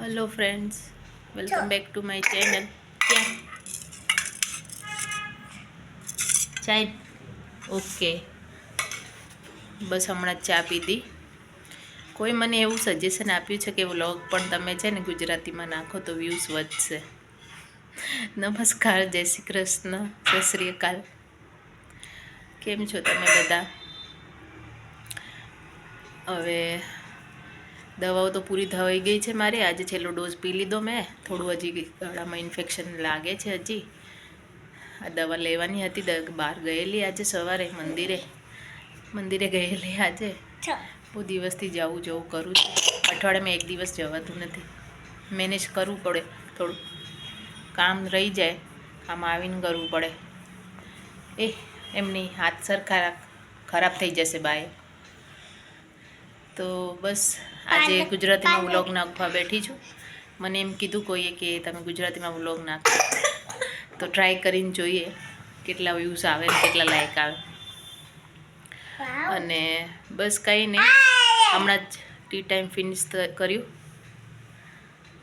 Hello friends, welcome back to my channel. ક્યાં ચાય? Okay, બસ હમણાં જ ચા પીધી. કોઈ મને એવું સજેશન આપ્યું છે કે વ્લોગ પણ તમે છે ને ગુજરાતીમાં નાખો તો વ્યૂઝ વધશે. નમસ્કાર, જય શ્રી કૃષ્ણ, સત શ્રી અકાલ. કેમ છો તમે બધા? હવે દવાઓ તો પૂરી થવાઈ ગઈ છે મારી. આજે છેલ્લો ડોઝ પી લીધો મેં. થોડું હજી ગળામાં ઇન્ફેક્શન લાગે છે હજી. આ દવા લેવાની હતી, બહાર ગયેલી આજે સવારે મંદિરે ગયેલી આજે. બહુ દિવસથી જવું કરું છું. અઠવાડિયામાં એક દિવસ જવાતું નથી. મેનેજ કરવું પડે, થોડું કામ રહી જાય, આમ આવીને કરવું પડે. એમની હાથ સરખા ખરાબ થઈ જશે બાય. તો બસ આજે ગુજરાતીમાં વ્લોગ નાખવા બેઠી છું. મને એમ કીધું કોઈએ કે તમે ગુજરાતીમાં વ્લોગ નાખો, તો ટ્રાય કરીને જોઈએ કેટલા વ્યૂઝ આવે ને કેટલા લાઈક આવે. અને બસ કંઈ નહીં, હમણાં જ ટી ટાઈમ ફિનિશ કર્યું,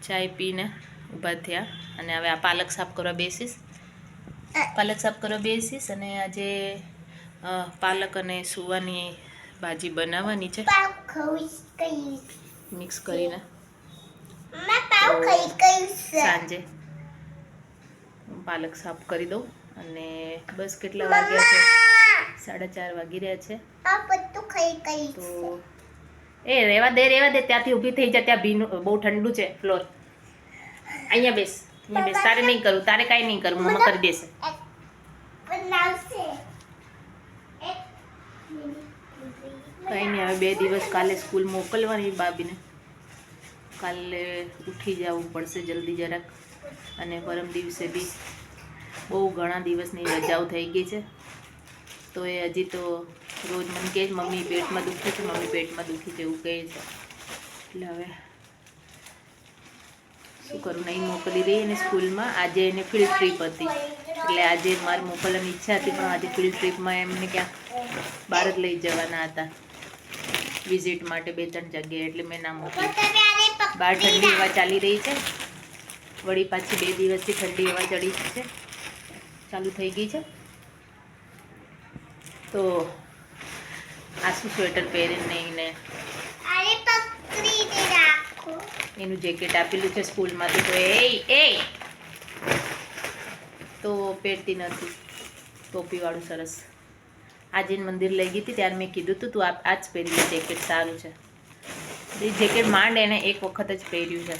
ચાય પીને ઊભા થયા. અને હવે આ પાલક સાફ કરવા બેસીશ. અને આજે પાલક અને સુવાની ભાજી બનાવવાની છે મિક્સ કરીને. સાંજે પાલક સાફ કરી દઉં. અને બસ કેટલા વાગ્યા છે? 4:30 વાગી રહ્યા છે. તો રેવા દે ત્યાંથી ઊભી થઈ જાય. ત્યાં ભીનું બહુ ઠંડુ છે ફ્લોર. અહીંયા બેસ. તારે નહીં કરું, તારે કાંઈ નહીં કરું, મમ્મા કરી દેશે. કંઈ નહીં, હવે 2 દિવસ કાલે સ્કૂલ મોકલવાની બાબીને. કાલે ઉઠી જવું પડશે જલ્દી જરાક. અને પરમ દિવસે બી બહુ ઘણા દિવસની રજાઓ થઈ ગઈ છે. તો એ હજી તો રોજ મને કહે મમ્મી પેટમાં દુખે છે, મમ્મી પેટમાં દુખી છે એવું કહે છે. એટલે હવે શું કરું, નહીં મોકલી રહી એને સ્કૂલમાં. આજે એને ફિલ્ડ ટ્રીપ હતી, એટલે આજે મારે મોકલવાની ઈચ્છા હતી, પણ આજે ફિલ્ડ ટ્રીપમાં એમને ક્યાંક બહાર જ લઈ જવાના હતા વિઝિટ માટે 2-3 જગ્યાએ, એટલે મેં ના મોકલી. બહાર ઠંડી હવા ચાલી રહી છે. વળી પાછી 2 દિવસથી ઠંડી હવા ચડી છે, ચાલુ થઈ ગઈ છે. તો આસુ સ્વેટર પહેરીને એને એનું જેકેટ આપેલું છે સ્કૂલમાંથી. તો પહેરતી નથી. ટોપીવાળું સરસ. આજે મંદિર લઈ ગઈ હતી ત્યારે મેં કીધું તું આ જ પહેરી લે, જેકેટ સારું છે. એ જેકેટ માંડ એને એક વખત જ પહેર્યું છે.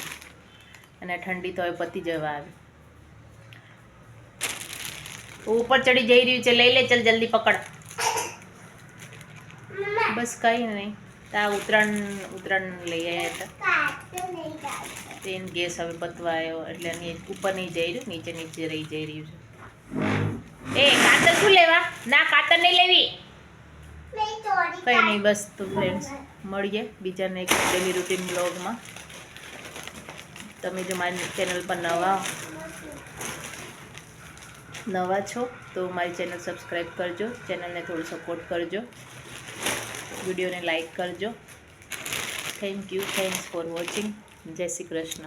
અને ઠંડી તો હવે પતી જવા આવી. ઉપર ચડી જઈ રહ્યું છે, લઈ લે, ચલ જલ્દી પકડ. બસ કંઈ નહીં. આ ઉત્તરાયણ લઈ આવ્યા હતા. તેને ગેસ હવે પતવા આવ્યો, એટલે ઉપર નહીં જઈ રહ્યું, નીચે રહી જઈ રહ્યું છે. કાતર શું લેવા? ના, કાતર નહીં લેવી. કંઈ નહીં, બસ. તો ફ્રેન્ડ્સ, મળીએ બીજાને એક ડેલી રૂટીન બ્લોગમાં. તમે જો મારી ચેનલ પર નવા છો તો મારી ચેનલ સબસ્ક્રાઈબ કરજો, ચેનલને થોડું સપોર્ટ કરજો, વિડીયોને લાઈક કરજો. Thanks for watching. જય શ્રી કૃષ્ણ.